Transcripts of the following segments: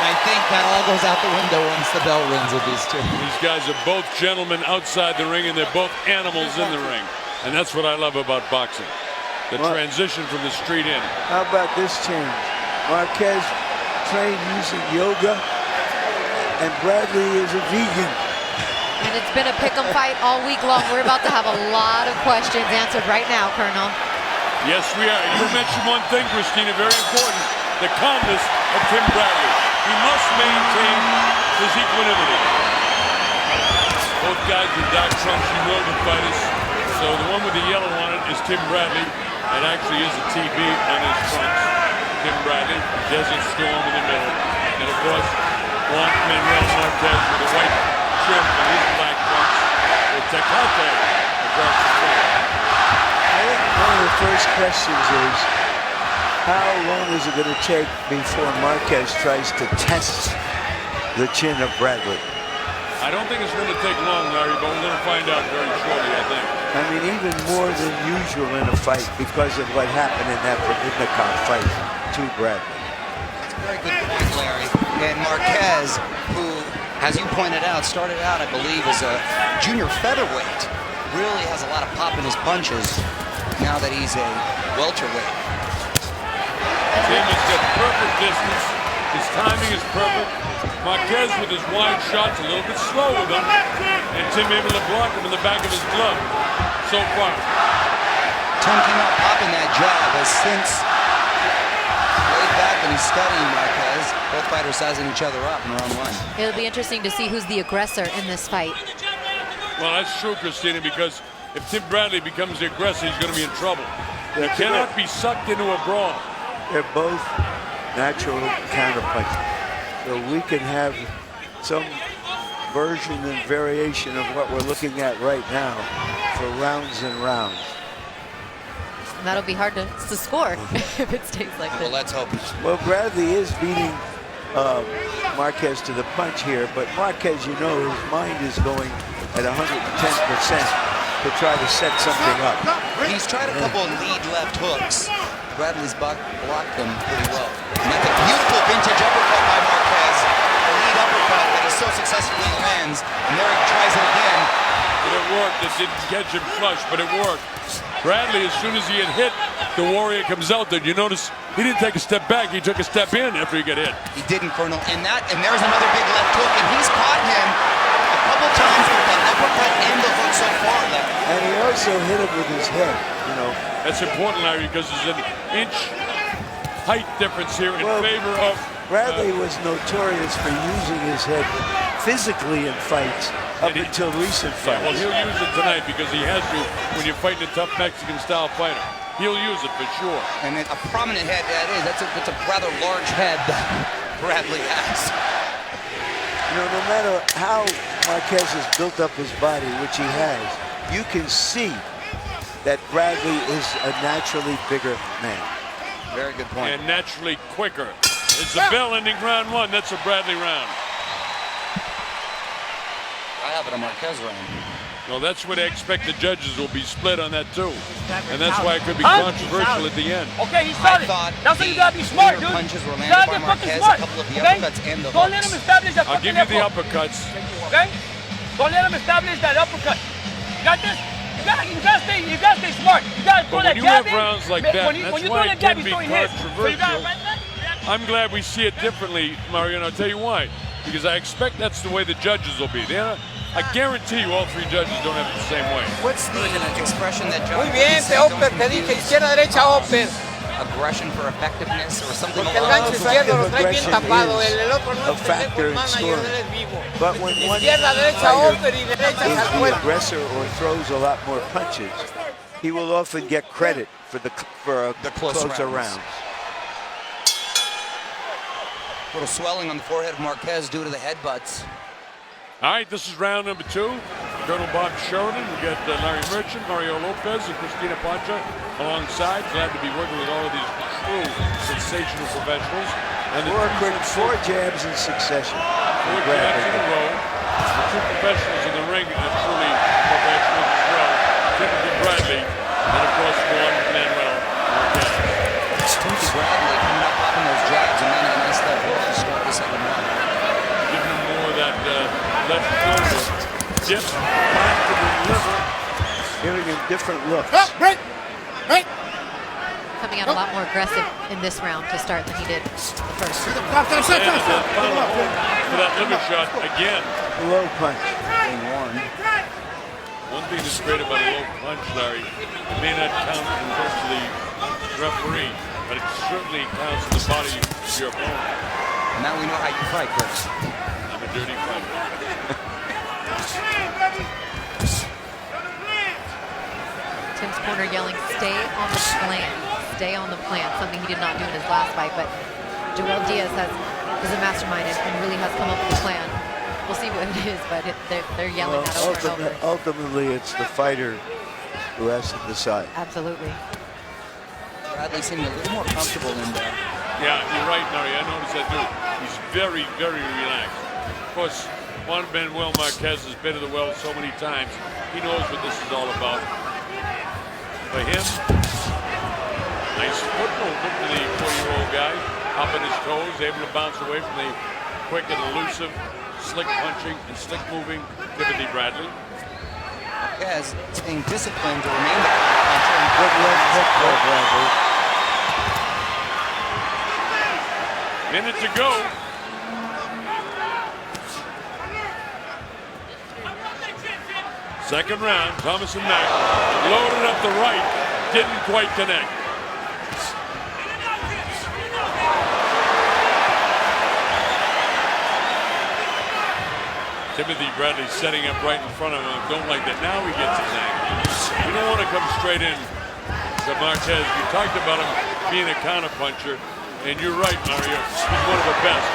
But I think that all goes out the window once the bell rings with these two. These guys are both gentlemen outside the ring, and they're both animals in the ring. And that's what I love about boxing. The transition from the street in. How about this change? Marquez trained using yoga, and Bradley is a vegan. And it's been a pick'em fight all week long. We're about to have a lot of questions answered right now, Colonel. Yes, we are. You mentioned one thing, Christina, very important. The calmness of Tim Bradley. He must maintain his equanimity. Both guys with dark trunks, you know the fighters. So the one with the yellow on it is Tim Bradley. It actually is a TB on his trunks. Tim Bradley, Desert Storm in the middle. And of course, Juan Manuel Marquez with a white shirt and his black trunks. With Tecate across the front. I think one of the first questions is, how long is it going to take before Marquez tries to test the chin of Bradley? I don't think it's going to take long, Larry, but we're going to find out very shortly, I think. I mean, even more than usual in a fight because of what happened in that Providnikov fight to Bradley. That's a very good point, Larry. And Marquez, who, as you pointed out, started out, I believe, as a junior featherweight, really has a lot of pop in his punches now that he's a welterweight. Tim has got perfect distance. His timing is perfect. Marquez with his wide shots a little bit slow with him. And Tim able to block him in the back of his glove so far. Tim came out popping that jab as since laid back and he's studying Marquez. Both fighters sizing each other up in round one. It'll be interesting to see who's the aggressor in this fight. Well, that's true, Christina, because if Tim Bradley becomes the aggressor, he's going to be in trouble. He cannot be sucked into a brawl. They're both natural counterpunchers. So we can have some version and variation of what we're looking at right now for rounds and rounds. And that'll be hard to score if it stays like this. Well, let's hope. Well, Bradley is beating Marquez to the punch here, but Marquez, you know, his mind is going at 110% to try to set something up. He's tried a couple of lead left hooks. Bradley's blocked them pretty well. And that's a beautiful vintage uppercut by Marquez. A lead uppercut that he so successfully lands. And there he tries it again. And it worked. It didn't catch him flush, but it worked. Bradley, as soon as he had hit, the Warrior comes out there. You notice he didn't take a step back. He took a step in after he got hit. He didn't, Colonel. And there's another big left hook. And he's caught him a couple times with the uppercut and the hook so far, Larry. And he also hit him with his head, you know. That's important, Larry, because there's an inch height difference here in favor of... Bradley was notorious for using his head physically in fights up until recent fights. Well, he'll use it tonight because he has to when you're fighting a tough Mexican-style fighter. He'll use it for sure. And a prominent head that is. That's a rather large head that Bradley has. You know, no matter how Marquez has built up his body, which he has, you can see that Bradley is a naturally bigger man. Very good point. And naturally quicker. It's the bell ending round one. That's a Bradley round. I have it a Marquez round. No, that's what I expect. The judges will be split on that too. And that's why it could be controversial at the end. Okay, he's started. That's why you gotta be smart, dude. Punches were You landed gotta by get fucking Marquez, smart. a couple of the Okay? uppercuts and the Don't let him hooks. establish that I'll fucking give you the hook. uppercuts. Okay? Don't let him establish that uppercut. You got this? You gotta stay smart. You gotta throw But that when you jab have in. rounds like that, when you that's throw why that it jab, can he's be throwing hits. So you controversial. gotta right there. I'm glad we see it differently, Mario, and I'll tell you why. Because I expect that's the way the judges will be. I guarantee you all three judges don't have it the same way. What's the expression that John Muy bien, te Oper, te dije, izquierda, derecha, Oper. aggression for effectiveness or something Porque el along gancho those izquierdo lo lines? trae bien tapado. El otro no a es factor in pendejo, manager, scoring. él es vivo. But when one Izquierda, derecha, fighter Oper y derecha is al the cuerpo. aggressor or throws a lot more punches, he will often get credit for the closer rounds. A little swelling on the forehead of Marquez due to the headbutts. All right, this is round number two. Colonel Bob Sheridan, we got Larry Merchant, Mario Lopez, and Christina Pacha alongside. Glad to be working with all of these true sensational professionals. And Four jabs in succession. Four jabs in a row. The two professionals in the ring are truly professionals as well. Timothy Bradley, and of course Juan Manuel Marquez. Timothy Bradley coming up popping those jabs and then a nice left hook to start the second round. dip, back to the liver. Giving him different looks. Coming out a lot more aggressive in this round to start than he did the first. And then final for that liver shot again. Low punch. One thing that's great about a low punch, Larry, it may not count in terms of the referee, but it certainly counts in the body of your opponent. Now we know how you fight, Chris. I'm a dirty fighter. Tim's corner yelling, stay on the plan. Stay on the plan. Something he did not do in his last fight, but Joel Diaz is a mastermind and really has come up with a plan. We'll see what it is, but they're yelling that over and over. Ultimately, it's the fighter who has to decide. Absolutely. Bradley seeming a little more comfortable in there. Yeah, you're right, Larry. I noticed that too. He's very, very relaxed. Of course, Juan Manuel Marquez has been to the well so many times. He knows what this is all about. For him, nice foot movement to the 40-year-old guy. Up on his toes, able to bounce away from the quick and elusive, slick punching and slick moving Timothy Bradley. Marquez staying disciplined to remain the puncher. And Good left hook there, Bradley. Minute to go. Second round, Thomas and Mack loaded up the right, didn't quite connect. Timothy Bradley setting up right in front of him. Don't like that. Now he gets his angle. You don't want to come straight in to Marquez. You talked about him being a counterpuncher, and you're right, Mario. He's one of the best.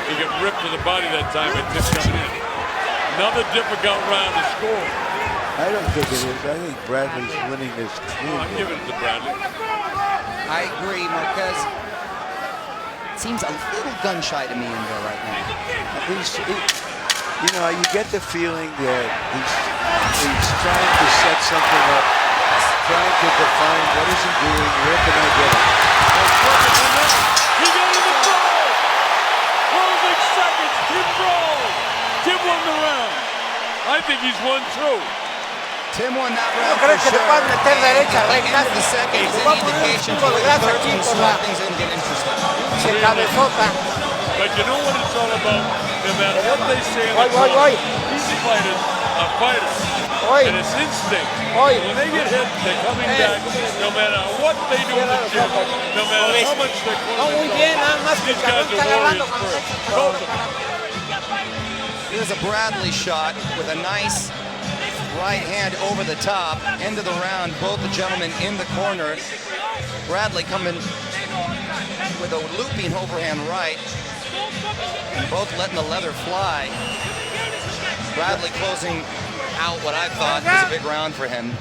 He got ripped to the body that time and just coming in. Another difficult round to score. I don't think it is. I think Bradley's winning this clean. I'm giving it to Bradley. I agree, Marquez seems a little gun shy to me in there right now. You know, you get the feeling that he's trying to set something up, trying to define what is he doing, where can I get him? He got in the brawl! Closing seconds, Tim brawl! Tim won the round. I think he's won too. Tim won that round for sure. Into the second is an indication for the third and start things and get interesting. But you know what it's all about? No matter what they say in the corner, these fighters are fighters. And it's instinct. When they get hit, they're coming back. No matter what they do in the gym, no matter how much they're closing, these guys are warriors first. Both of them. Here's a Bradley shot with a nice right hand over the top. End of the round, both the gentlemen in the corner. Bradley coming with a looping overhand right. And both letting the leather fly. Bradley closing out what I thought was a big round for him.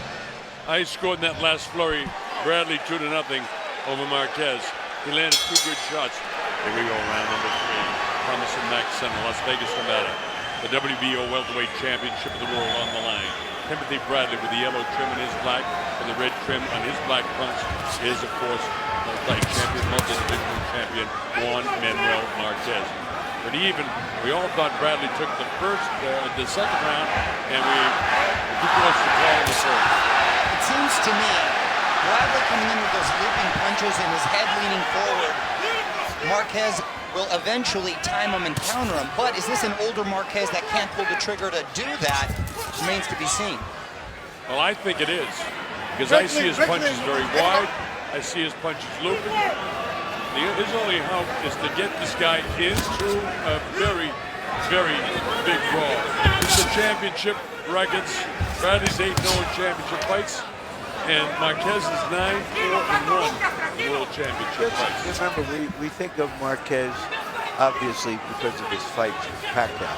I scored in that last flurry. Bradley 2-0 over Marquez. He landed 2 good shots. Here we go, round number 3. Thomas and Mack Center, Las Vegas, Nevada. The WBO welterweight championship of the world on the line. Timothy Bradley with the yellow trim on his black and the red trim on his black punch is, of course, multi-champion, multi-divisional champion Juan Manuel Marquez. But we all thought Bradley took the second round, and we were too close to call the first. It seems to me, Bradley coming in with those looping punches and his head leaning forward, Marquez will eventually time him and counter him. But is this an older Marquez that can't pull the trigger to do that? Remains to be seen. Well, I think it is, because I see his punches very wide. I see his punches looping. His only hope is to get this guy into a very, very big brawl. It's the championship records. Bradley's 8-0 in championship fights, and Marquez is 9-4-1 in world championship fights. Remember, we think of Marquez, obviously, because of his fight with Pacquiao.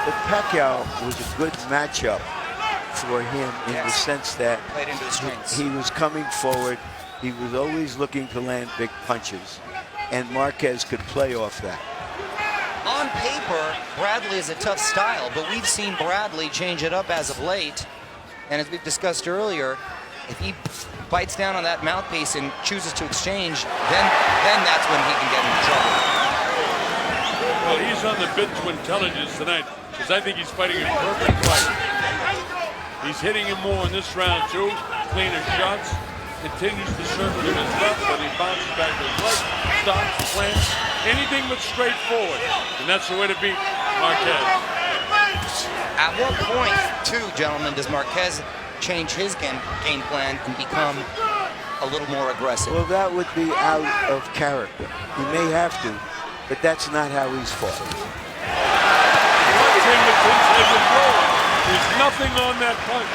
But Pacquiao was a good matchup for him in the sense that Played into his strengths. he was coming forward. He was always looking to land big punches, and Marquez could play off that. On paper, Bradley is a tough style, but we've seen Bradley change it up as of late. And as we've discussed earlier, if he bites down on that mouthpiece and chooses to exchange, then that's when he can get into trouble. Well, he's on on the bit to intelligence tonight, because I think he's fighting a perfect fight. He's hitting him more in this round, too. Cleaner shots. Continues to circle to his left, but he bounces back to his right. Stops, plants, anything but straightforward. And that's the way to beat Marquez. At what point, too, gentlemen, does Marquez change his game plan and become a little more aggressive? Well, that would be out of character. He may have to, but that's not how he's fought. There's nothing on that punch.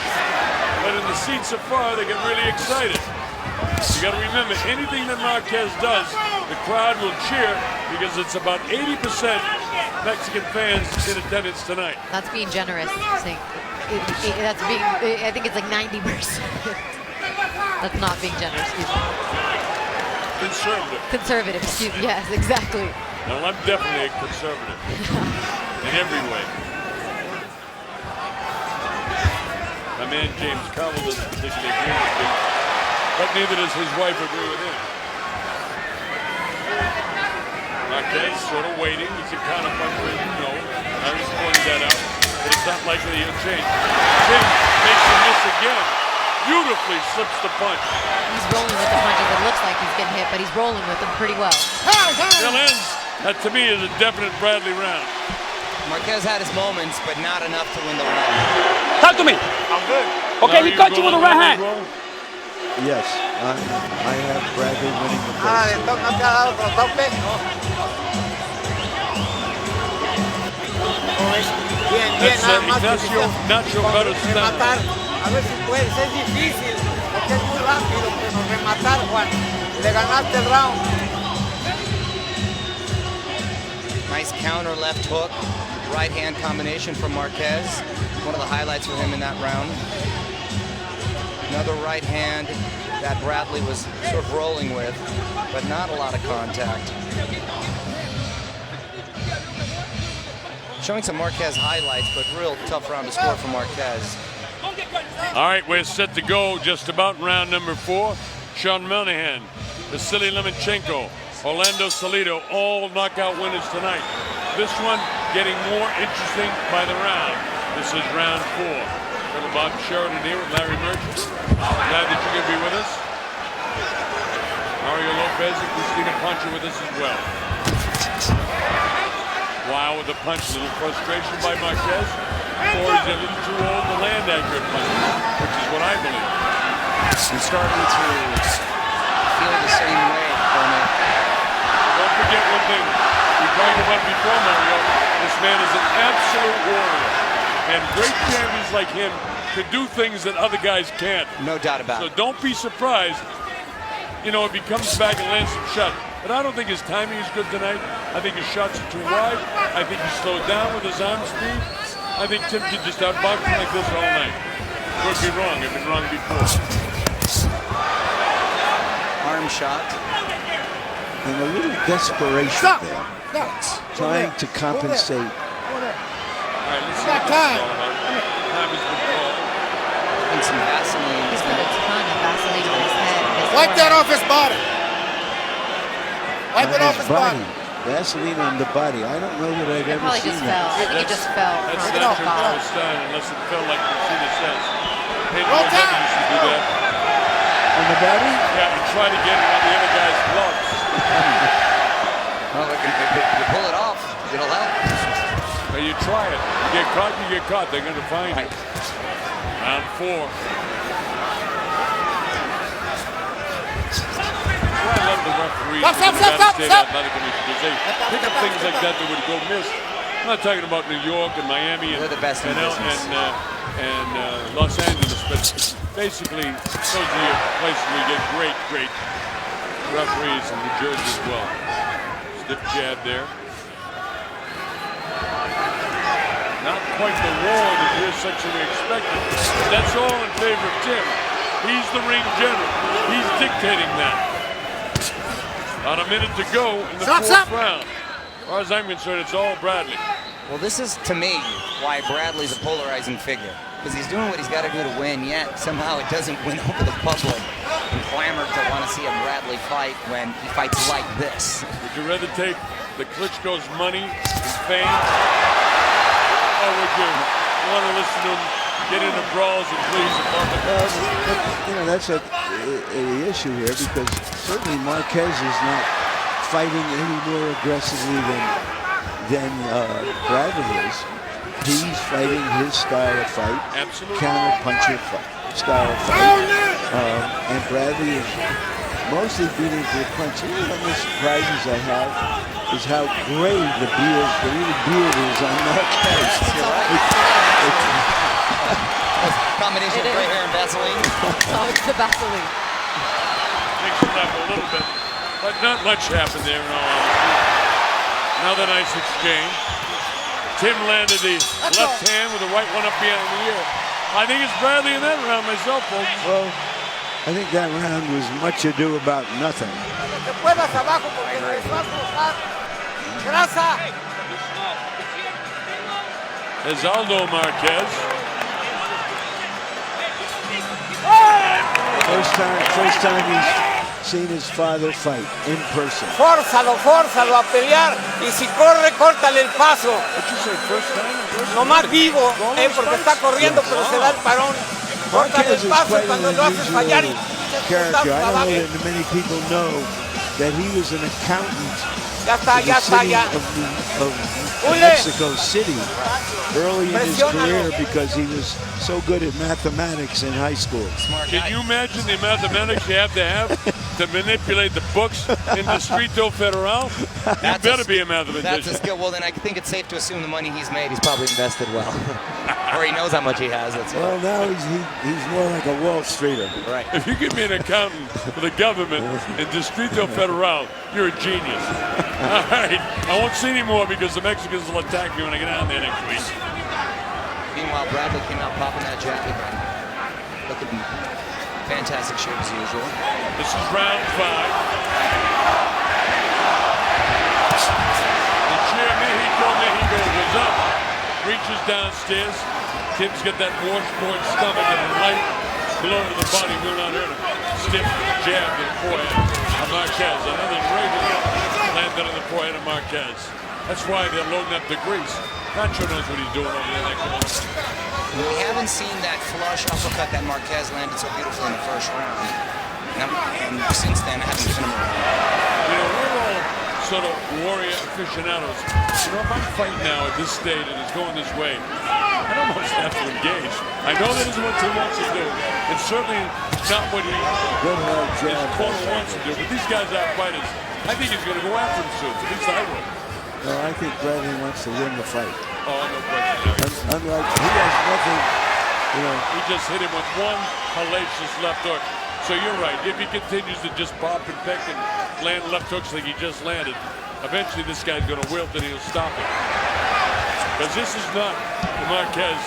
But in the seats of far, they get really excited. You got to remember, anything that Marquez does, the crowd will cheer because it's about 80% Mexican fans in attendance tonight. That's being generous. I think it's like 90%. That's not being generous. Excuse me. Conservative. Conservative. Excuse me. Yes, exactly. Well, I'm definitely a conservative in every way. My man James Carville doesn't particularly agree with me, but neither does his wife agree with him. Marquez sort of waiting. He's a counter puncher, as you know. Harris pointed that out, but it's not likely he'll change. Tim makes a miss again. Beautifully slips the punch. He's rolling with the punches. It looks like he's getting hit, but he's rolling with them pretty well. Still ends. That to me is a definite Bradley round. Marquez had his moments, but not enough to win the round. Talk to me. I'm good. Okay, he caught you with the right hand. Yes, I have Bradley winning the Ah, first. ¿no te ha dado otro tope? Bien, bien, That's nada más que Ignacio Nacho Barostan. rematar. A ver si puedes, es difícil, porque es muy rápido, pero rematar, Juan. Le ganaste el round. Nice counter left hook, right hand combination from Marquez. One of the highlights for him in that round. Another right hand that Bradley was sort of rolling with, but not a lot of contact. Showing some Marquez highlights, but real tough round to score for Marquez. All right, we're set to go just about round number 4. Sean Monahan, Vasily Lomachenko, Orlando Salido, all knockout winners tonight. This one getting more interesting by the round. This is round 4. Little Bob Sheridan here with Larry Merchant. Glad that you're going to be with us. Mario Lopez and Christina Pancha with us as well. Wow, with the punch, a little frustration by Marquez. Or he's a little too old to land accurate punches, which is what I believe. I'm starting to feel the same way, Coleman. Don't forget one thing. We talked about before, Mario. This man is an absolute warrior. And great champions like him can do things that other guys can't. No doubt about So it. don't be surprised, you know, if he comes back and lands some shots. But I don't think his timing is good tonight. I think his shots are too wide. I think he slowed down with his arm speed. I think Tim could just outbox him like this all night. Could be wrong. I've been wrong before. Arm shot. And a little desperation there. Trying to compensate. All right, let's see what this is all about. Time has been called. And some Vaseline. He's put a ton of Vaseline on his head. Wipe that off his body. Wipe it On off his his body. Vaseline on the body. I don't know that I've It ever probably seen just that. fell. I think it just fell That's from not the your bottom. power style unless it felt like Christina says. Hey, Roll Roll time. used to do that. On the body? Yeah, and try to get it on the other guy's gloves. Well, if you pull it off, it'll help. Well, you try it. You get caught, you get caught. They're going to find you. Round 4. Well, I love the referees Stop, in the stop, Nevada stop, State stop. Athletic Commission because they pick up things like that that would go missed. I'm not talking about New York and Miami and, They're the best in business. Los Angeles, but basically those are your places where you get great, great referees in New Jersey as well. Stiff jab there. Not quite the war that we're sexually expected. That's all in favor of Tim. He's the ring general. He's dictating that. About a minute to go in the fourth round. As far as I'm concerned, it's all Bradley. Well, this is, to me, why Bradley's a polarizing figure. Because he's doing what he's got to do to win, yet somehow it doesn't win over the public and clamor to want to see a Bradley fight when he fights like this. Would you rather take the Klitschko's money and Fame? Or would you want to listen to him get into brawls and please the public? Well, that's the issue here, because certainly Marquez is not fighting any more aggressively than Bradley is. He's fighting his style of fight, counter-puncher style of fight, and Bradley is mostly beating to the punch. One of the surprises I have is how gray the beard is on Marquez. You're right. Combination of gray hair and Vaseline. Oh, it's the Vaseline. Mixed it up a little bit, but not much happened there in all honesty. Another nice exchange. Tim landed the left hand with the right one up behind the ear. I think it's Bradley in that round myself, folks. Well, I think that round was much ado about nothing. There's Aldo Marquez. First time he's seen his father fight in person. Fórzalo a pelear. Y si corre, córtale el paso. No más vivo, porque está corriendo, pero se da el parón. Córtale el paso cuando lo haces fallar y character. I don't know that many people know that he was an accountant of Mexico City early in his career because he was so good at mathematics in high school. Can you imagine the mathematics you have to manipulate the books in Distrito Federal? You better be a mathematician. That's a skill. Well, then I think it's safe to assume the money he's made, he's probably invested well. Or he knows how much he has. Well, now he's more like a Wall Streeter. Right. If you give me an accountant for the government in Distrito Federal, you're a genius. All right. I won't see any more because the Mexicans will attack me when I get down there next week. Meanwhile, Bradley came out popping that jacket. Looking fantastic shape as usual. This is round 5. The chair Mexico goes up, reaches downstairs. Tim's got that washboard stomach and a light blow to the body will not hurt him. Stiff jab to the forehead of Marquez. Another regular landed on the forehead of Marquez. That's why they're loading up the grease. Nacho knows what he's doing over there in that corner. We haven't seen that flush uppercut that Marquez landed so beautifully in the first round. And since then, I haven't seen him around. You know, we're all sort of warrior aficionados. You know, if I'm fighting now at this stage and it's going this way, I almost have to engage. I know that isn't what Tim wants to do. It's certainly not what his opponent wants to do. But these guys are fighters. I think he's going to go after him soon. At least I would. No, I think Bradley wants to win the fight. Oh, no question. Unlike, he has nothing, you know. He just hit him with one hellacious left hook. So you're right. If he continues to just pop and peck and land left hooks like he just landed, eventually this guy's going to wilt and he'll stop it. Because this is not the Marquez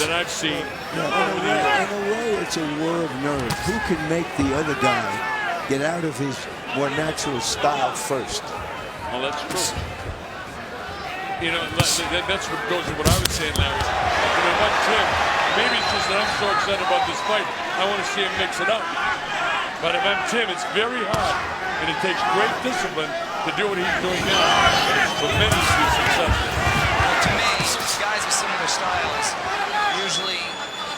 that I've seen over the years. In a way, it's a war of nerve. Who can make the other guy get out of his more natural style first? Well, that's true. You know, that's what goes to what I was saying, Larry. You know, but Tim, maybe it's just that I'm so excited about this fight, I want to see him mix it up. But if I'm Tim, it's very hard, and it takes great discipline to do what he's doing now. It's tremendously successful. Well, to me, guys with similar styles, usually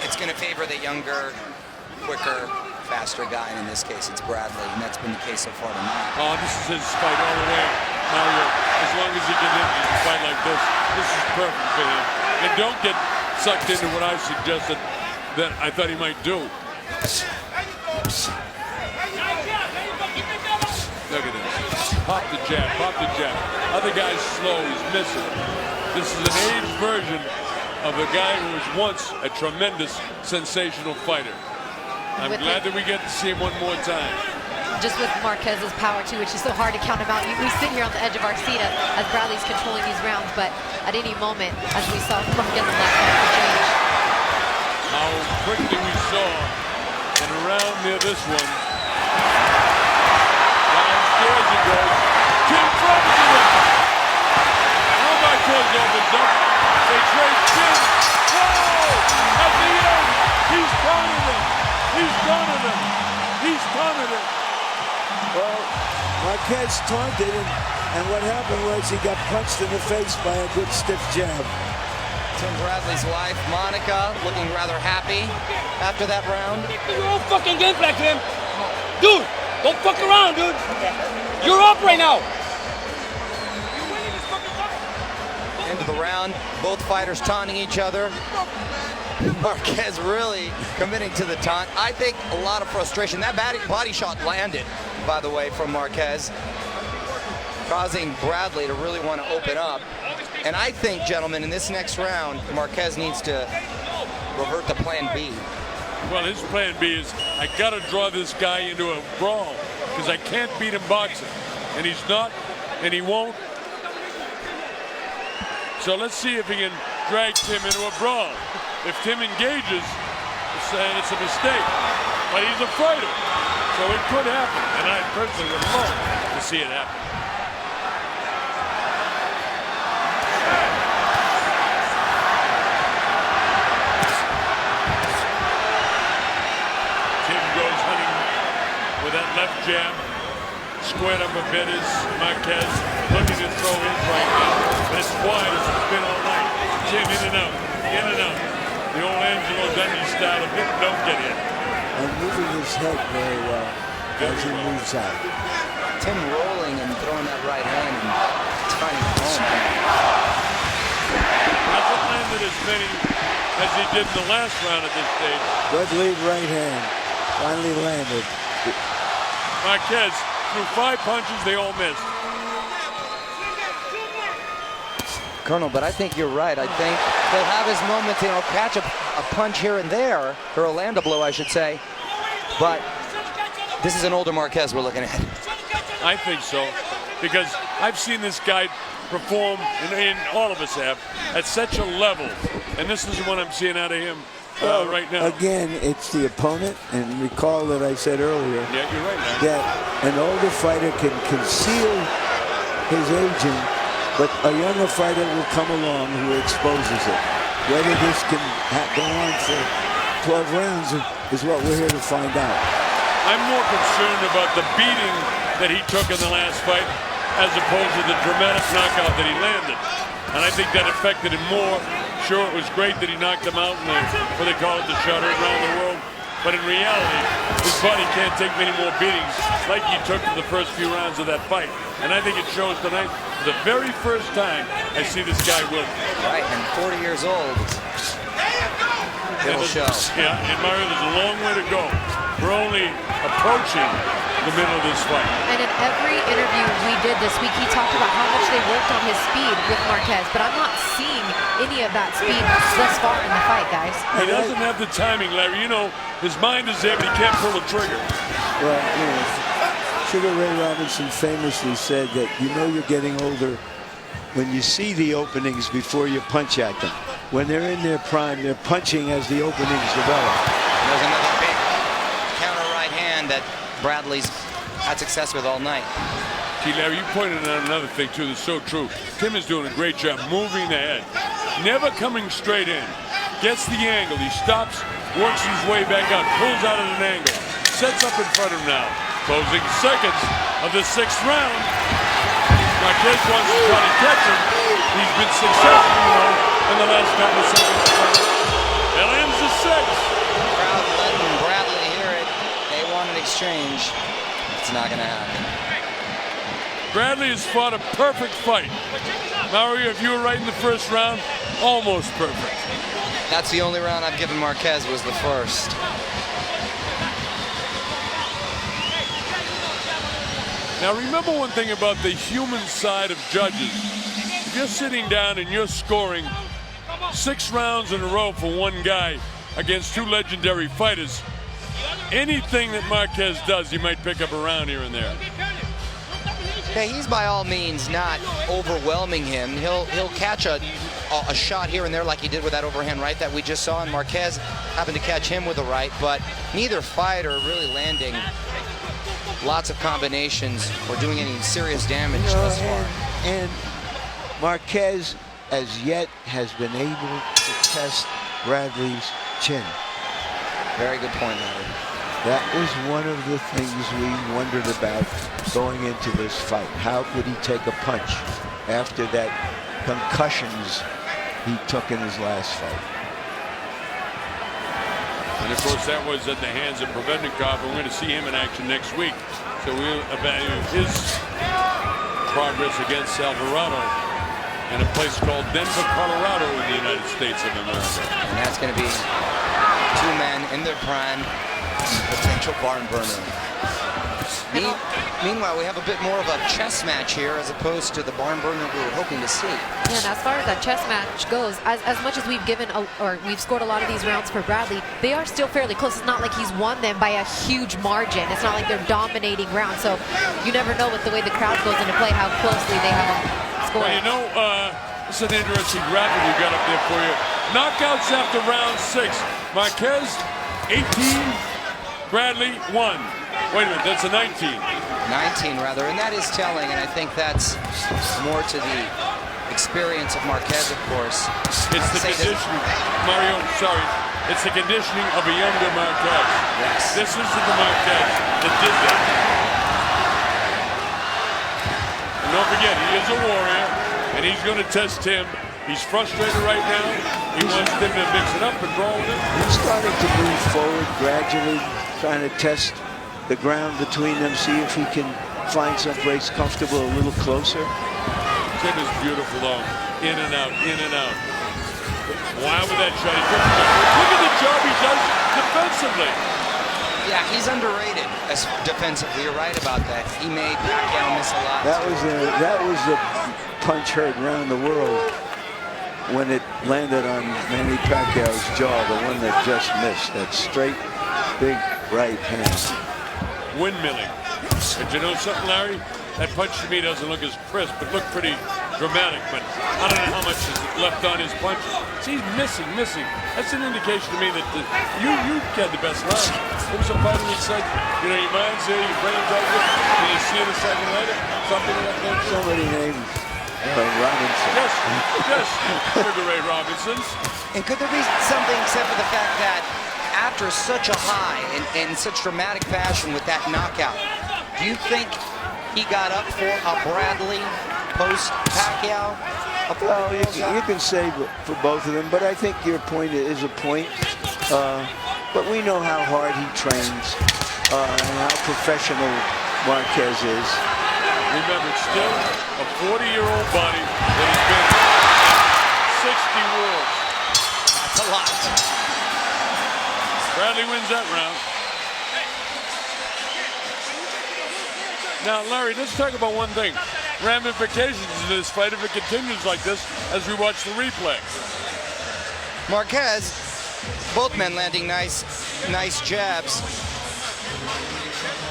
it's going to favor the younger, quicker, faster guy, and in this case, it's Bradley, and that's been the case so far tonight. Oh, this is his fight all the way, Mario. As long as he can hit me in a fight like this is perfect for him. And don't get sucked into what I suggested that I thought he might do. Look at this. Pop the jab, pop the jab. Other guy's slow, he's missing. This is an aged version of a guy who was once a tremendous, sensational fighter. I'm glad that we get to see him one more time. Just with Marquez's power, too, which is so hard to count him out. We sit here on the edge of our seat as Bradley's controlling these rounds, but at any moment, as we saw from again the last round, could change. How quickly we saw in a round near this one. Downstairs he goes. Tim throws him. Now Marquez opens up. They trade Tim. Whoa! At the end, he's taunted him. He's taunted him. He's taunted him. Well, Marquez taunted him, And what happened was he got punched in the face by a good stiff jab. Tim Bradley's wife, Monica, looking rather happy after that round. Your own fucking game plan, Tim. Dude, don't fuck around, dude. You're up right now. End of the round, both fighters taunting each other. Marquez really committing to the taunt. I think a lot of frustration. That body shot landed, by the way, from Marquez, causing Bradley to really want to open up. And I think, gentlemen, in this next round, Marquez needs to revert to plan B. Well, his plan B is, I got to draw this guy into a brawl because I can't beat him boxing. And he's not, and he won't. So let's see if he can drag Tim into a brawl. If Tim engages, it's a mistake. But he's a fighter, so it could happen. And I personally would love to see it happen. Tim goes hunting with that left jab. Squared up a bit is Marquez, looking to throw his right now. But it's wide as it's been all night. Tim in and out, in and out. The old Angelo Dundee style of hit, don't get in. And moving his head very well as he moves out. Tim rolling and throwing that right hand and finding home. Hasn't landed as many as he did in the last round at this stage. Good lead right hand. Finally landed. Marquez threw 5 punches, they all missed. Colonel, but I think you're right. I think he'll have his moments, he'll catch a punch here and there, or a land a blow, I should say. But this is an older Marquez we're looking at. I think so, because I've seen this guy perform, and all of us have, at such a level. And this is what I'm seeing out of him right now. Again, it's the opponent, and recall that I said earlier Yeah, you're right, man. that an older fighter can conceal his aging, but a younger fighter will come along who exposes it. Whether this can go on for 12 rounds is what we're here to find out. I'm more concerned about the beating that he took in the last fight as opposed to the dramatic knockout that he landed. And I think that affected him more. Sure, it was great that he knocked him out in the, what they call it, the shutter around the world. But in reality, his body can't take many more beatings like he took in the first few rounds of that fight. And I think it shows tonight, the very first time I see this guy win. Right, and 40 years old. It'll show. Yeah, and Mario, there's a long way to go. We're only approaching the middle of this fight. And in every interview we did this week, he talked about how much they worked on his speed with Marquez, but I'm not seeing any of that speed thus far in the fight, guys. He doesn't have the timing, Larry. You know, his mind is there, but he can't pull the trigger. Well, you know, Sugar Ray Robinson famously said that you know you're getting older when you see the openings before you punch at them. When they're in their prime, they're punching as the openings develop. There's another big counter right hand that Bradley's had success with all night. See, Larry, you pointed out another thing, too, that's so true. Tim is doing a great job moving the head. Never coming straight in. Gets the angle. He stops, works his way back out, pulls out at an angle. Sets up in front of him now. Closing seconds of the 6th round. Marquez wants to try to catch him. He's been successful, you know, in the last couple of seconds. That ends the 6th. Crowd letting Bradley hear it. They want an exchange. It's not going to happen. Bradley has fought a perfect fight. Mario, if you were right in the first round, almost perfect. That's the only round I've given Marquez was the first. Now remember one thing about the human side of judges. If you're sitting down and you're scoring 6 rounds in a row for one guy against 2 legendary fighters, anything that Marquez does, he might pick up a round here and there. Yeah, he's by all means not overwhelming him. He'll catch a shot here and there like he did with that overhand right that we just saw, and Marquez happened to catch him with a right, but neither fighter really landing lots of combinations or doing any serious damage thus far. And Marquez, as yet, has been able to test Bradley's chin. Very good point, Larry. That was one of the things we wondered about going into this fight. How could he take a punch after that concussions he took in his last fight? And of course, that was at the hands of Provednikov. We're going to see him in action next week. So we'll evaluate his progress against Alvarado in a place called Denver, Colorado in the United States of America. And that's going to be two men in their prime, potential barn burner. Meanwhile, we have a bit more of a chess match here as opposed to the barn burner we were hoping to see. Yeah, and as far as that chess match goes, as much as we've given or we've scored a lot of these rounds for Bradley, they are still fairly close. It's not like he's won them by a huge margin. It's not like they're dominating rounds. So you never know with the way the crowd goes into play how closely they have them scored. Well, you know, this is an interesting graphic we got up there for you. Knockouts after round 6. Marquez, 18. Bradley, 1. Wait a minute, that's a 19. 19 rather, and that is telling, and I think that's more to the experience of Marquez, of course. It's the conditioning, Mario, sorry, it's the conditioning of a younger Marquez. Yes. This is the Marquez that did that. And don't forget, he is a warrior, and he's going to test him. He's frustrated right now. He wants him to mix it up and brawl with him. He's starting to move forward gradually, trying to test the ground between them, see if he can find someplace comfortable a little closer. Tim is beautiful though. In and out, in and out. Wow with that shot. Look at the job he does defensively. Yeah, he's underrated as defensively. You're right about that. He made Pacquiao miss a lot. That was a punch heard around the world when it landed on Manny Pacquiao's jaw, the one that just missed. That straight, big right hand. Windmilling. And you know something, Larry? That punch to me doesn't look as crisp, but looked pretty dramatic. But I don't know how much is left on his punch. See, he's missing. That's an indication to me that you had the best line. There was a fighter who said, you know, your mind's there, your brain's over, and you see it a second later. Something like that. Somebody named Robinson. Yes, Sugar Ray Robinson's. And could there be something except for the fact that after such a high and such dramatic fashion with that knockout, do you think he got up for a Bradley post-Pacquiao? Well, you can say for both of them, but I think your point is a point. But we know how hard he trains and how professional Marquez is. Remember, it's still a 40-year-old body that has been in 60 wars. That's a lot. Bradley wins that round. Now, Larry, let's talk about one thing. Ramifications of this fight if it continues like this as we watch the replay. Marquez, both men landing nice jabs.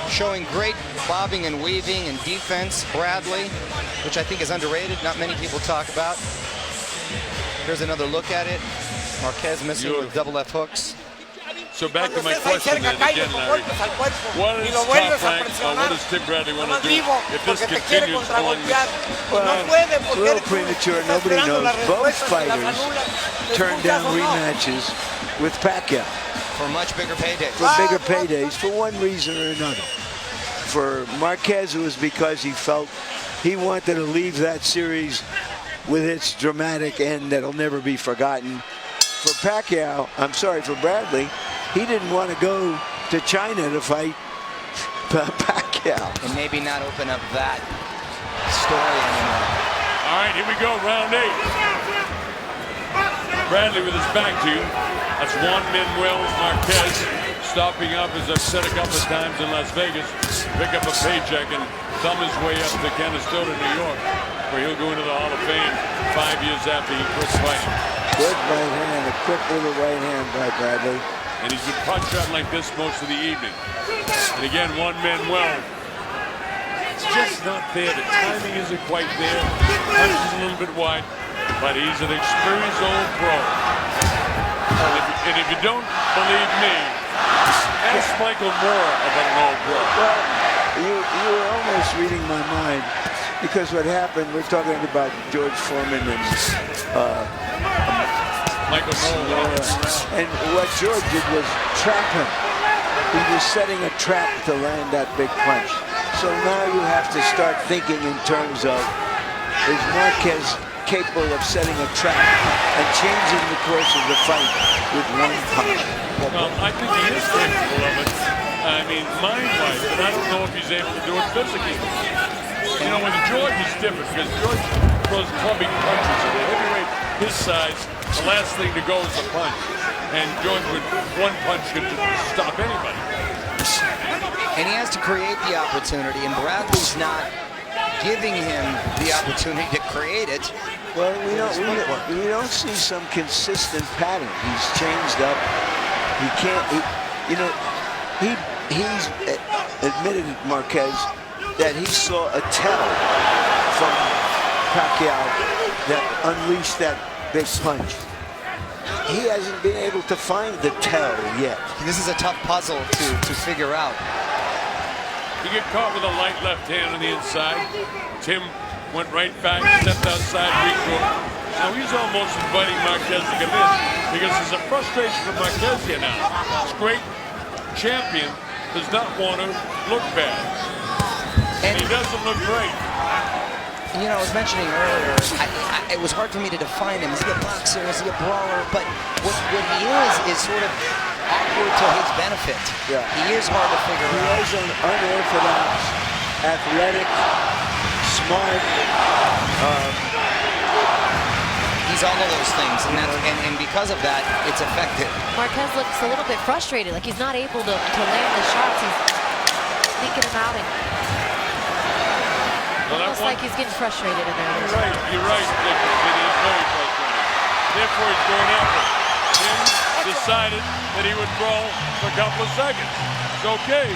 Showing great bobbing and weaving and defense. Bradley, which I think is underrated, not many people talk about. Here's another look at it. Marquez missing with double left hooks. So back to my question then again, Larry. What is Top Rank, what does Tim Bradley want to do if this continues on? Well, a little premature, nobody knows. Both fighters turned down rematches with Pacquiao. For much bigger paydays. For bigger paydays, for one reason or another. For Marquez, it was because he felt he wanted to leave that series with its dramatic end that'll never be forgotten. For Pacquiao, for Bradley, he didn't want to go to China to fight Pacquiao. And maybe not open up that story anymore. All right, here we go, round 8. Bradley with his back to you. That's Juan Manuel Marquez stopping up, as I've said a couple of times in Las Vegas, pick up a paycheck and thumb his way up to Canastota, New York, where he'll go into the Hall of Fame 5 years after he quits fighting. Good right hand, a quick little right hand by Bradley. And he's been punch out like this most of the evening. And again, Juan Manuel. It's just not there. The timing isn't quite there. Punch is a little bit wide, but he's an experienced old pro. And if you don't believe me, ask Michael Moore about an old pro. Well, you were almost reading my mind, because what happened, we're talking about George Foreman and Michael Moore. and what George did was trap him. He was setting a trap to land that big punch. So now you have to start thinking in terms of, is Marquez capable of setting a trap and changing the course of the fight with one punch? Well, I think he is capable of it. I mean, mind-wise, but I don't know if he's able to do it physically. You know, with George, it's different because George throws clubbing punches. At a heavyweight his size, the last thing to go is a punch. And George, with one punch, could stop anybody. And he has to create the opportunity, and Bradley's not giving him the opportunity to create it. Well, we don't see some consistent pattern. He's changed up. He can't, he's admitted, Marquez, that he saw a tell from Pacquiao that unleashed that big punch. He hasn't been able to find the tell yet. This is a tough puzzle to figure out. He get caught with a light left hand on the inside. Tim went right back, stepped outside, regroup. Now he's almost inviting Marquez to come in because there's a frustration from Marquez here now. This great champion does not want to look bad. And he doesn't look great. You know, I was mentioning earlier, it was hard for me to define him. Is he a boxer? Is he a brawler? But what he is sort of awkward to his benefit. Yeah. He is hard to figure out. He is an unorthodox, athletic, smart. He's all of those things, and because of that, it's effective. Marquez looks a little bit frustrated, like he's not able to land the shots. He's thinking about it. Well, Almost like he's getting frustrated in there. You're right, Dick. It is very frustrating. Therefore, he's going after it. Tim decided that he would brawl for a couple of seconds. It's okay.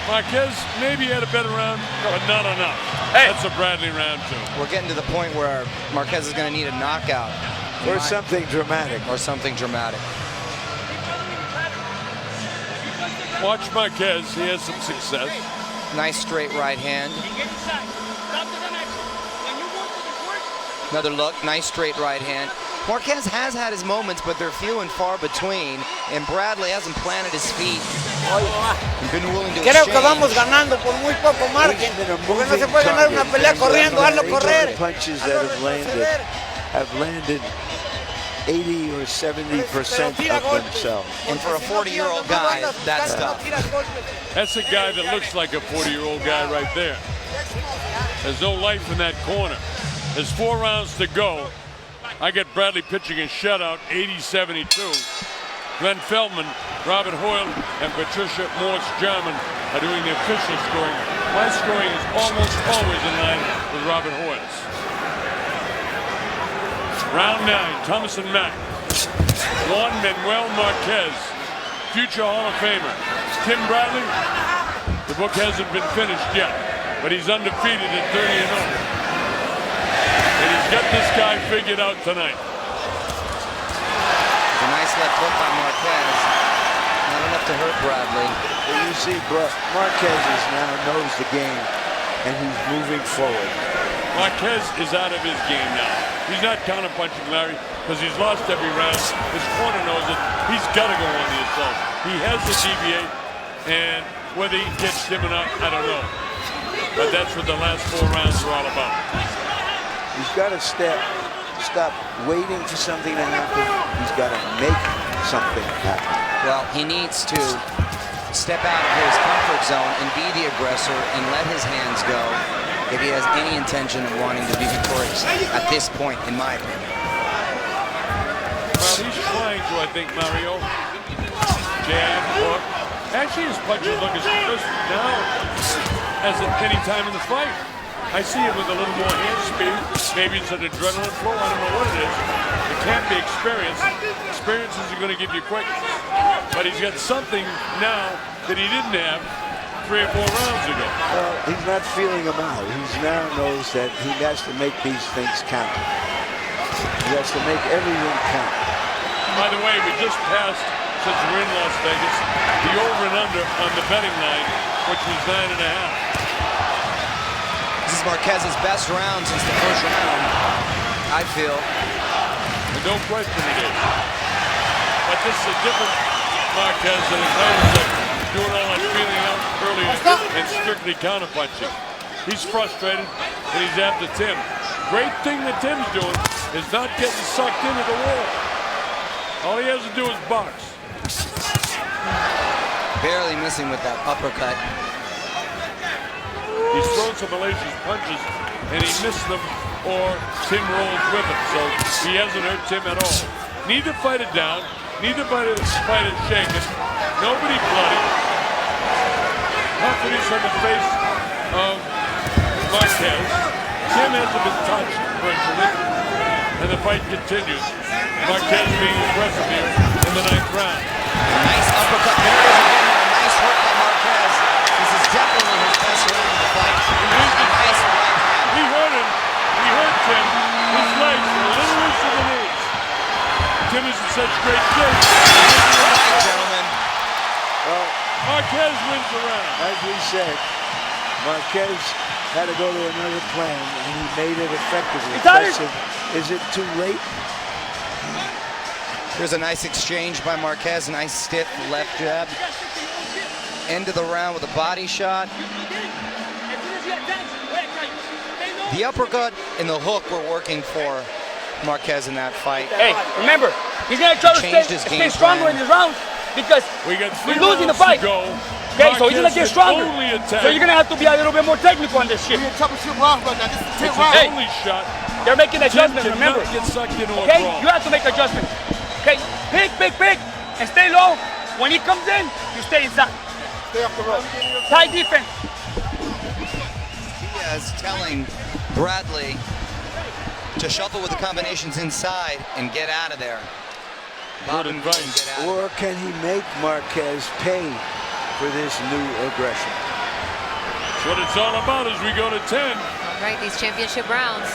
Marquez maybe had a better round, but not enough. Hey. That's a Bradley round, too. We're getting to the point where Marquez is going to need a knockout. Or something dramatic. Or something dramatic. Watch Marquez. He has some success. Nice straight right hand. Another look. Nice straight right hand. Marquez has had his moments, but they're few and far between. And Bradley hasn't planted his feet. Been willing to Creo que vamos ganando por muy poco margen. Porque no se puede ganar una pelea corriendo, hazlo correr. Punches that have landed 80 or 70% of themselves. And for a 40-year-old guy, that's tough. That's a guy that looks like a 40-year-old guy right there. There's no life in that corner. There's 4 rounds to go. I get Bradley pitching a shutout, 80-72. Glenn Feldman, Robert Hoyle, and Patricia Morse-Jarman are doing the official scoring. My scoring is almost always in line with Robert Hoyle's. Round 9, Thomas and Mack. Juan Manuel Marquez, future Hall of Famer. Tim Bradley, the book hasn't been finished yet, but he's undefeated at 30-0. And he's got this guy figured out tonight. A nice left hook by Marquez. Not enough to hurt Bradley. But you see, Marquez now knows the game, and he's moving forward. Marquez is out of his game now. He's not counterpunching Larry because he's lost every round. His corner knows it. He's got to go on the assault. He has to deviate, and whether he gets him or not, I don't know. But that's what the last 4 rounds are all about. He's got to stop waiting for something to happen. He's got to make something happen. Well, he needs to step out of his comfort zone and be the aggressor and let his hands go if he has any intention of wanting to be victorious at this point, in my opinion. Well, he's trying to, I think, Mario. Jab, hook. Actually, his punches look as good now as at any time in the fight. I see him with a little more hand speed. Maybe it's an adrenaline flow. I don't know what it is. It can't be experience. Experience isn't going to give you quickness. But he's got something now that he didn't have 3 or 4 rounds ago. Well, he's not feeling them out. He now knows that he has to make these things count. He has to make everything count. By the way, we just passed, since we're in Las Vegas, the over and under on the betting line, which was 9.5. This is Marquez's best round since the first round, I feel. And no question it is. But this is a different Marquez than his own. doing all that feeling out earlier and strictly counterpunching. He's frustrated and he's after Tim. Great thing that Tim's doing is not getting sucked into the wall. All he has to do is box. Barely missing with that uppercut. He's thrown some hellacious punches and he missed them, or Tim rolls with him. So he hasn't hurt Tim at all. Neither fighter down, neither fighter shaken. Nobody bloody. Confidence on the face of Marquez. Tim hasn't been touched virtually, and the fight continues. Marquez being impressive here in the 9th round. Nice uppercut. There it is again. A nice hook by Marquez. This is definitely his best round of the fight. Nice right hand. He hurt him. He hurt Tim. His legs are a little loose in the knees. Tim is in such great shape. Right, gentlemen. Well, Marquez wins the round. as we said, Marquez had to go to another plan, and he made it effectively. Is it too late? Here's a nice exchange by Marquez. Nice stiff left jab. End of the round with a body shot. The uppercut and the hook were working for Marquez in that fight. Hey, remember, he's gonna try to Changed his game stay stronger plan. in this round because We got 3 we're losing the rounds fight. to go. Okay, so he's gonna get Marquez stronger. can only attack. So you're gonna have to be a little bit more technical on this shit. It's his Hey. only shot. They're making Tim adjustments, cannot remember. get sucked into a Okay, brawl. you have to make adjustments. Okay, pick, and stay low. When he comes in, you stay inside. Stay off the rope. Tight defense. Diaz telling Bradley to shuffle with the combinations inside and get out of there. Good Bobby advice. Green, get out of Or can he make Marquez pay for this new aggression? That's what it's all about as we go to 10. All right, these championship rounds.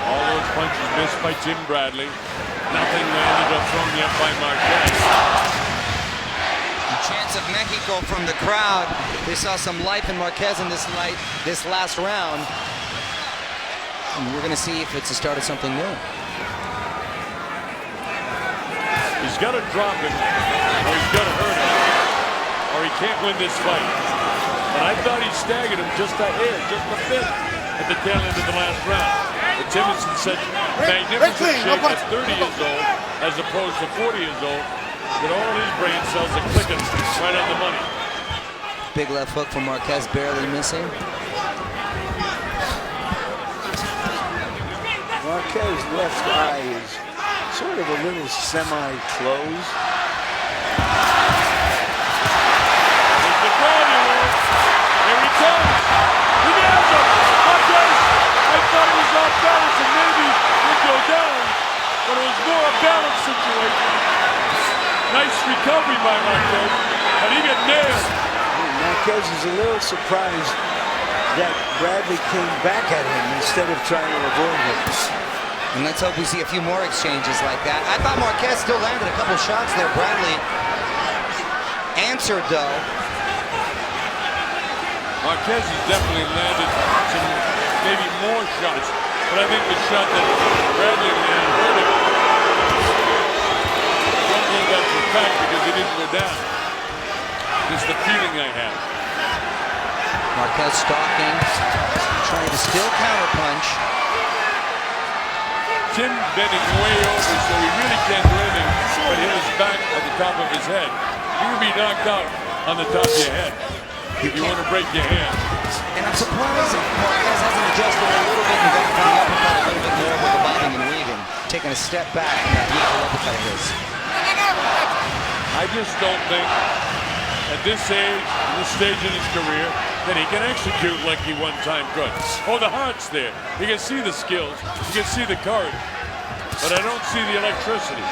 All those punches missed by Tim Bradley. Nothing ended up thrown yet by Marquez. Chance of Mexico from the crowd. They saw some life in Marquez in this last round. And we're going to see if it's the start of something new. He's got to drop him, or he's got to hurt him, or he can't win this fight. But I thought he staggered him just a hair, just a bit, at the tail end of the last round. But Tim is in such magnificent shape at 30 years old, as opposed to 40 years old, that all his brain cells are clicking right on the money. Big left hook from Marquez, barely missing. Marquez's left eye is sort of a little semi-closed. There's the crowd, you know. Here he comes. He nails him. Marquez, I thought he was off balance and maybe would go down, but it was more a balance situation. Nice recovery by Marquez, and he got nailed. Marquez is a little surprised that Bradley came back at him instead of trying to avoid him. And let's hope we see a few more exchanges like that. I thought Marquez still landed a couple shots there. Bradley answered, though. Marquez has definitely landed some maybe more shots, but I think the shot that Bradley landed hurt him. I don't think that's a fact because he didn't go down. It's the feeling I have. Marquez stalking, trying to still counterpunch. Tim bending way over, so he really can't do anything but hit his back at the top of his head. You can be knocked out on the top of your head. You want to break your hand. And I'm surprised that Marquez hasn't adjusted a little bit and gone for the uppercut a little bit more with the bobbing and weaving. Taking a step back from that beautiful uppercut of his. I just don't think at this age, this stage in his career, that he can execute like he one time could. Oh, the heart's there. You can see the skills. You can see the courage. But I don't see the electricity.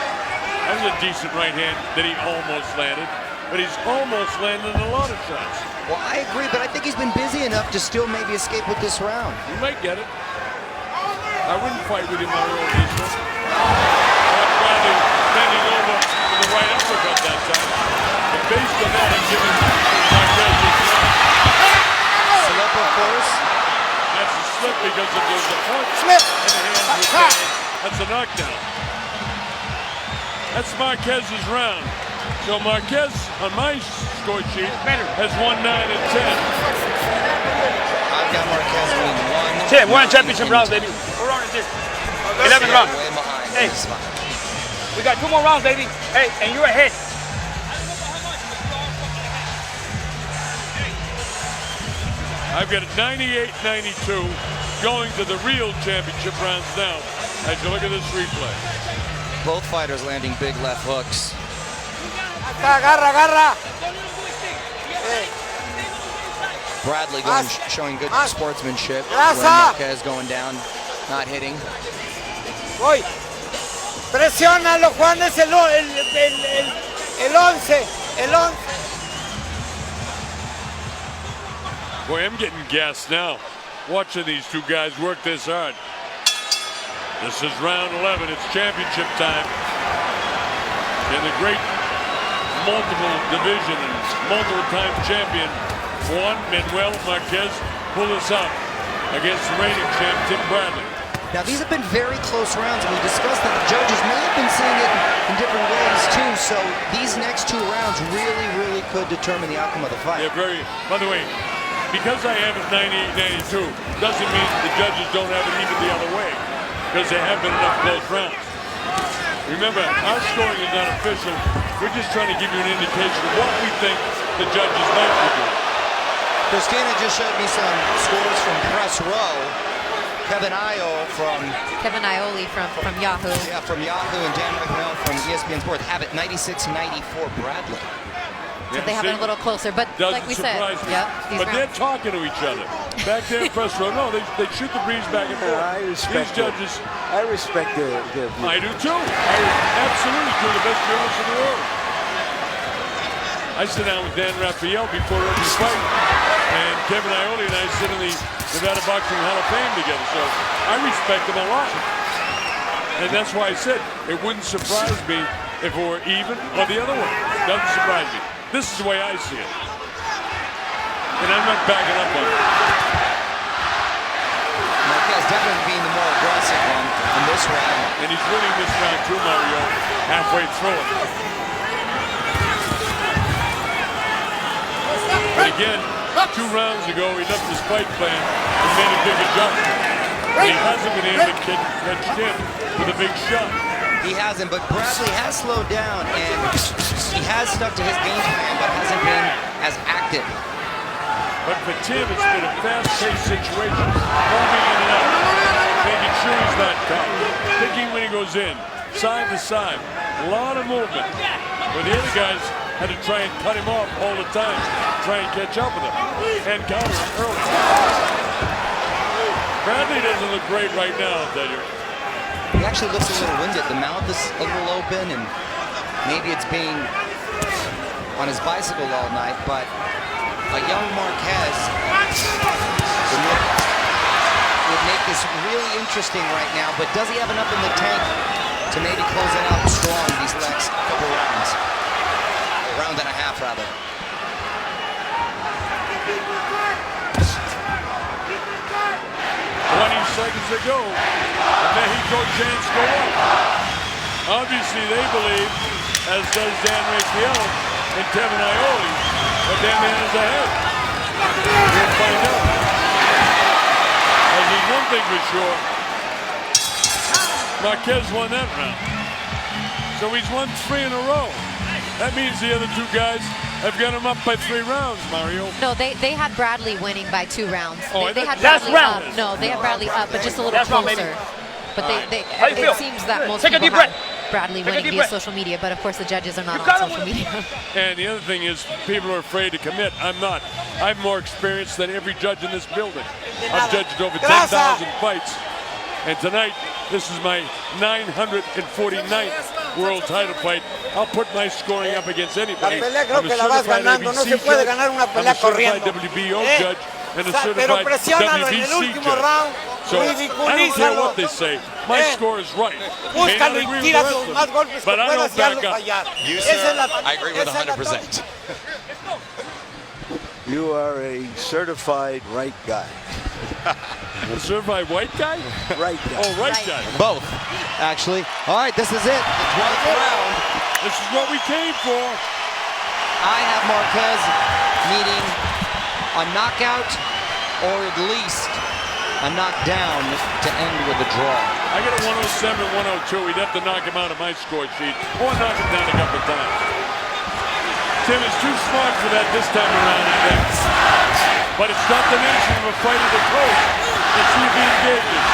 That was a decent right hand that he almost landed. But he's almost landed a lot of shots. Well, I agree, but I think he's been busy enough to still maybe escape with this round. He might get it. I wouldn't fight with him on early this one. Not Bradley bending over with the right uppercut that time. But based on that, I'm giving Marquez this round. Slip, of course. That's a slip because if there's a punch Slip. and the hands were down, that's a knockdown. That's Marquez's round. So Marquez, on my score sheet, has won 9 and 10. I've got Marquez winning 1. Yeah, we're in championship rounds, baby. We're on this. 11th round. Way behind. Hey. This is fine. We got 2 more rounds, baby. Hey, and you're ahead. I've got a 98-92 going to the real championship rounds now as you look at this replay. Both fighters landing big left hooks. Agarra, agarra. Bradley showing good sportsmanship. Grasa. When Marquez going down, not hitting. Voy. Presiónalo, Juan, es el 11. El 11. Boy, I'm getting gassed now watching these two guys work this hard. This is round 11. It's championship time. And the great multiple division and multiple time champion Juan Manuel Marquez pull this out against the reigning champ Tim Bradley. Now these have been very close rounds, and we discussed that the judges may have been seeing it in different ways too. So these next 2 rounds really could determine the outcome of the fight. Yeah, very. By the way, because I have it 98-92 doesn't mean the judges don't have it even the other way, because there have been enough close rounds. Remember, our scoring is not official. We're just trying to give you an indication of what we think the judges might be doing. Christina just showed me some scores from Press Row. Kevin Iole from Yahoo. Yeah, from Yahoo, and Dan Ragnell from ESPN Sports have it 96-94 Bradley. So they have it a little closer, but like we said, but they're talking to each other. Back there in Press Row, no, they shoot the breeze back and forth. I respect these judges. I respect their view. I do too. I absolutely do. The best journalists in the world. I sit down with Dan Raphael before every fight, and Kevin Iole and I sit in the Nevada Boxing Hall of Fame together. So I respect them a lot, and that's why I said it wouldn't surprise me if it were even or the other way. It doesn't surprise me. This is the way I see it, and I'm not backing up on it. Marquez definitely being the more aggressive one in this round. And he's winning this round too, Mario, halfway through it. But again, 2 rounds ago, he left his fight plan and made a big adjustment. And he hasn't been able to catch Tim with a big shot. He hasn't, but Bradley has slowed down, and he has stuck to his game plan, but hasn't been as active. But for Tim, it's been a fast-paced situation, moving in and out, making sure he's not caught, thinking when he goes in, side to side, a lot of movement. Where the other guys had to try and cut him off all the time, try and catch up with him, and counter him early. Bradley doesn't look great right now, I'll tell you. He actually looks a little winded. The mouth is a little open, and maybe it's being on his bicycle all night, but a young Marquez would make this really interesting right now, but does he have enough in the tank to maybe close it out strong these next couple rounds? Round and a half, rather. 20 seconds to go. The Mexico chants go up. Obviously, they believe, as does Dan Raphael and Kevin Iole, that their man is ahead. We'll find out. As there's one thing for sure, Marquez won that round. So he's won 3 in a row. That means the other 2 guys have got him up by 3 rounds, Mario. No, they had Bradley winning by 2 rounds. Oh, they had last Bradley round. up. No, they had Bradley up, but just a little Last round, baby. closer. But How you feel? it seems that most Take a people deep breath. have Bradley Take a winning deep via breath. social media, but of course the judges are not You got on him social with media. And the other thing is, people are afraid to commit. I'm not. I'm more experienced than every judge in this building. I've judged over 10,000 fights. And tonight, this is my 949th world title fight. I'll put my scoring up against anybody. La pelea creo I'm a que la vas certified ganando. No ABC se puede judge. ganar una I'm pelea a certified corriendo. WBO judge and a Pero certified presiónalo en el WBC último judge. round. So I don't care Ridiculízalo. what they say. My score is right. May not Búscalo y agree with tira the rest tus of más them, golpes que but I puedas don't y hazlo back up. fallar. You, Esa es sir, la- I agree with esa es la 100%. You are a certified right guy. A certified white guy? Right guy. Oh, right Right. guy. Both, actually. All right, this is it. The 12th round. This is what we came for. I have Marquez needing a knockout or at least a knockdown to end with a draw. I got a 107, 102. We'd have to knock him out of my score sheet or knock him down a couple of times. Tim is too smart for that this time around, I think. But it's not the nature of a fight of the coach. Let's see if he engages.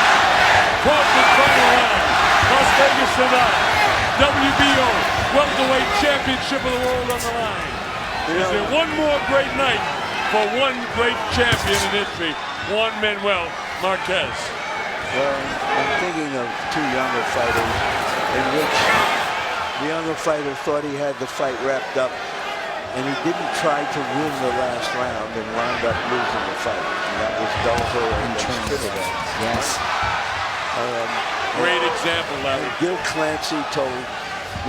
12th final round. Las Vegas, Nevada. WBO welterweight championship of the world on the line. Is there one more great night for one great champion in history? Juan Manuel Marquez. Well, I'm thinking of two younger fighters in which the younger fighter thought he had the fight wrapped up, and he didn't try to win the last round and wound up losing the fight. And that was Dover and Trinidad. Yes. Great example, Larry. Gil Clancy told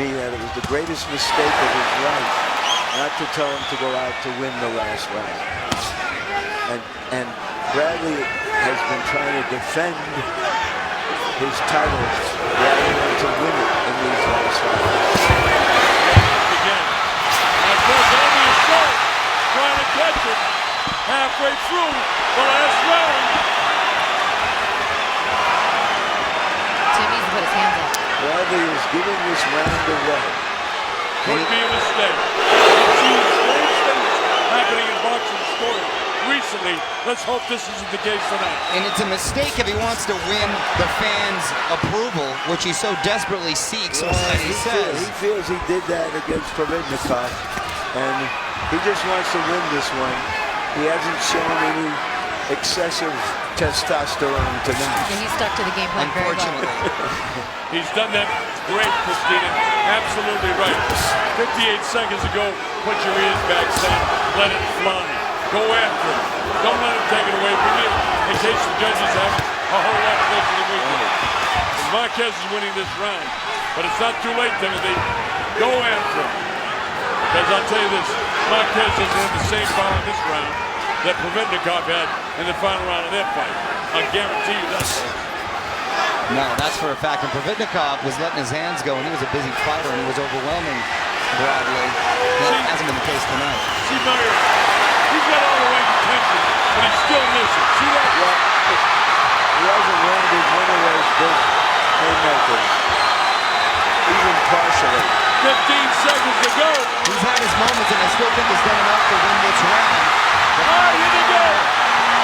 me that it was the greatest mistake of his life not to tell him to go out to win the last round. And Bradley has been trying to defend his title rather than to win it in these last rounds. Again. Marquez on the assault, trying to catch it halfway through the last round. Timmy's put his hands up. Bradley is giving this round away. Could be a mistake. We've seen strange things happening in boxing sport recently. Let's hope this isn't the case tonight. And it's a mistake if he wants to win the fans' approval, which he so desperately seeks, or as he says. He feels he did that against Providnikov, and he just wants to win this one. He hasn't shown any excessive testosterone tonight. And he stuck to the game plan very well. Unfortunately. He's done that great, Christina. Absolutely right. 58 seconds ago, put your ears back, son. Let it fly. Go after him. Don't let him take it away from you in case the judges have a whole lot closer than we do. And Marquez is winning this round. But it's not too late, Timothy. Go after him. Because I'll tell you this, Marquez doesn't have the same power in this round that Providnikov had in the final round of their fight. I guarantee you that. No, that's for a fact. And Providnikov was letting his hands go, and he was a busy fighter, and he was overwhelming Bradley. That hasn't been the case tonight. See, Mario, he's got all the right intentions, but he's still missing. See that? Yeah. He hasn't landed one of those big haymakers, even partially. 15 seconds to go. He's had his moments, and I still think he's done enough to win this round. Here they go.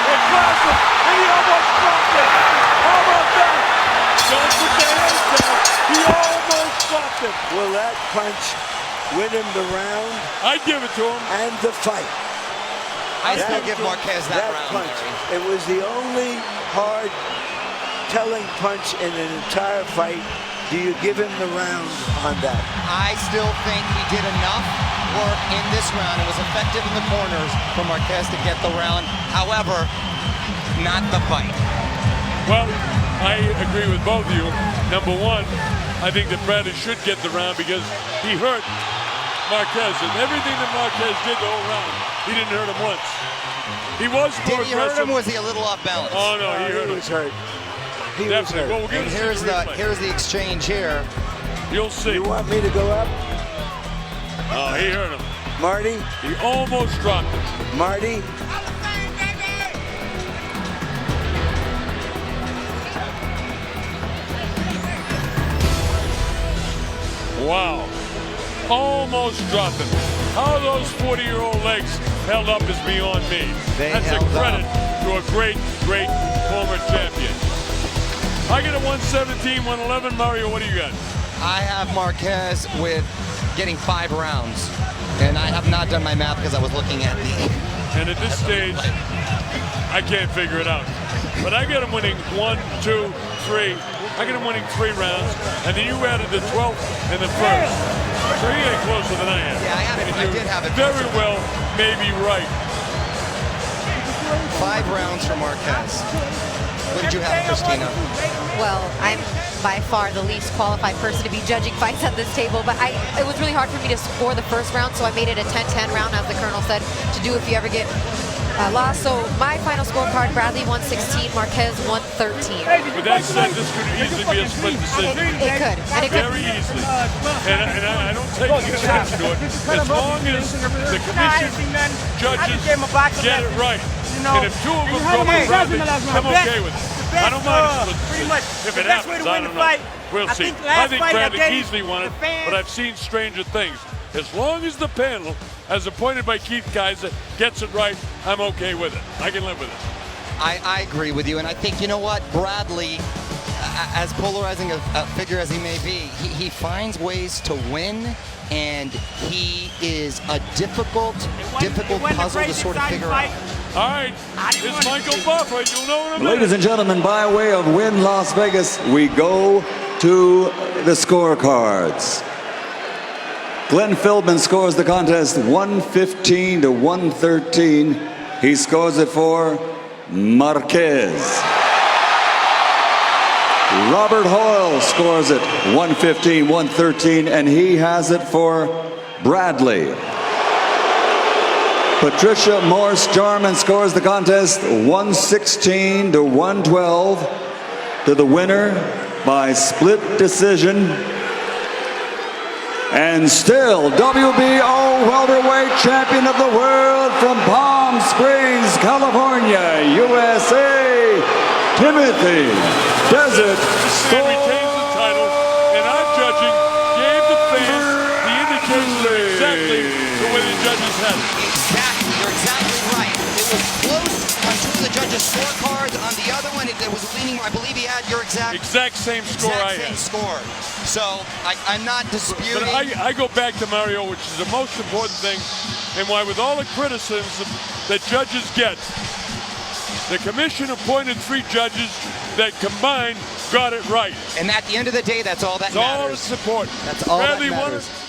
It drops him, and he almost dropped it. How about that? Don't put their heads down. He almost dropped it. Will that punch win him the round I'd give it to him. and the fight? I still give Marquez that round. punch. Larry. It was the only hard telling punch in an entire fight. Do you give him the round on that? I still think he did enough work in this round. It was effective in the corners for Marquez to get the round. However, not the fight. Well, I agree with both of you. Number one, I think that Bradley should get the round because he hurt Marquez. And everything that Marquez did the whole round, he didn't hurt him once. He was more Did he hurt aggressive. him? Was he a little off balance? Oh, no, he hurt him. was hurt. He was Definitely. hurt. Well, we'll give And it to the replay. here's the exchange here. You'll see. You want me to go up? Oh, he hurt him. Marty? He almost dropped it. Marty? Wow. Almost dropped him. How those 40-year-old legs held up is beyond me. They That's a held credit up. to a great, great former champion. I get a 117, 111. Mario, what do you got? I have Marquez with getting 5 rounds. And I have not done my math because I was looking at the... And at this stage, I can't figure it out. But I got him winning 1, 2, 3. I got him winning 3 rounds. And then you added the 12th and the first. So you ain't closer than I am. Yeah, I have it. I did have it. Very well, maybe right. 5 rounds for Marquez. What did you have, Christina? Well, I'm by far the least qualified person to be judging fights at this table, but it was really hard for me to score the first round, so I made it a 10-10 round, as the Colonel said, to do if you ever get Lost. So my final scorecard: Bradley 116, Marquez 113. With that said, this could easily be a split decision. It could, and it could. Very easily. And I don't take exception to it. As long as the commission judges get it right. And if two of them go with Bradley, I'm okay with it. I don't mind a split decision. If it happens, I don't know. We'll see. I think Bradley easily won it, but I've seen stranger things. As long as the panel, as appointed by Keith Kaiser, gets it right, I'm okay with it. I can live with it. I agree with you, and I think, you know what, Bradley, as polarizing a figure as he may be, he finds ways to win, and he is a difficult puzzle to sort of figure out. All right, it's Michael Buffer. You'll know in a minute. Ladies and gentlemen, by way of Wynn Las Vegas, we go to the scorecards. Glenn Philbin scores the contest 115 to 113. He scores it for Marquez. Robert Hoyle scores it 115-113, and he has it for Bradley. Patricia Morse Jarman scores the contest 116 to 112 to the winner by split decision. And still, WBO welterweight champion of the world from Palm Springs, California, USA, Timothy Desert Man retains the title, and our judging gave the fans the indication of exactly the way the judges had it. Exactly, you're exactly right. It was close on two of the judges' scorecards. On the other one, it was leaning, I believe he had your exact same score I had. Score. So I'm not disputing. But I go back to Mario, which is the most important thing, and why with all the criticism that judges get, the commission appointed 3 judges that combined got it right. And at the end of the day, that's all that matters. matters. That's all that's important. That's all Bradley that won matters. it.